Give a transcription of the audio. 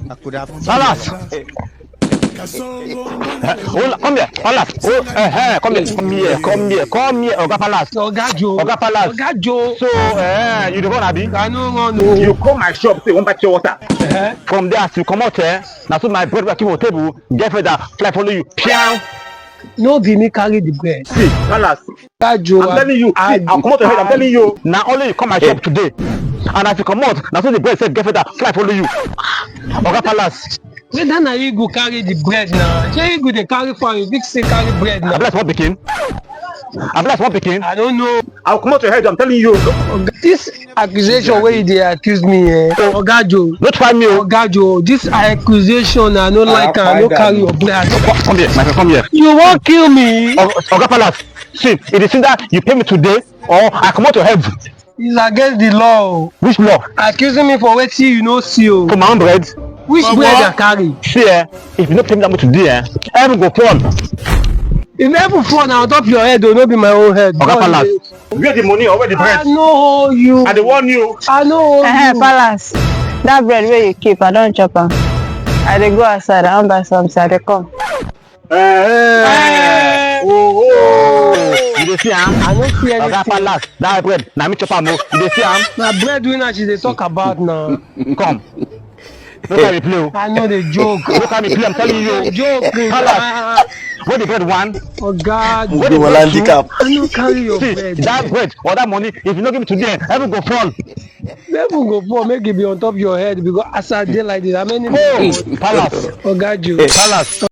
I could have Palace. Come here, Palace. Come here. Oga Palace. Oga Joe. Oga Palace. Oga Joe. So, you don't want to be? I no run o. You come my shop, say one buy your water. From there, as you come out here, now so my bread will keep on table. Get further, fly follow you. Piang. No be me carry the bread. See, Palace. Oga Joe. I'm telling you. See, I'll come out your head. I'm telling you. Now only you come my shop today. And as you come out, now so the bread said get further, fly follow you. Oga Palace. Whether na you go carry the bread now, shey you go dey carry for you big say carry bread now. I bless one pikin. I don't know. I'll come out your head. I'm telling you. This accusation wey you dey accuse me Oga Joe. Don't try me. Oga Joe, this accusation I no like am, I no carry your bread. Come here, my friend, come here. You wan kill me? Oga Palace, see, it is either you pay me today or I come out your head. It's against the law. Which law? Accusing me for wetin you no see o. For my own bread. Which bread I carry? See, if you no pay me that much today, every go fall. If every fall na on top your head o, no be my own head. Oga Palace, where the money or where the bread? I no owe you. I dey warn you. I no owe you. Palace, that bread wey you keep, I don chop am. I dey go outside, I wan buy something, I dey come. You dey see am? I no see anything. Oga Palace, that bread, na me chop am o. You dey see am? Na breadwinner she dey talk about now. Come. No carry play o. I know the joke. No carry play, I'm telling you. Joke. Palace, where the bread one? Oga Where Joe. the bread two? I no carry your See, bread. that bread or that money, if you no give me today, every go fall. Never go for make it be on top your head because as I dey like this, how many Palace. Oga Joe. Palace.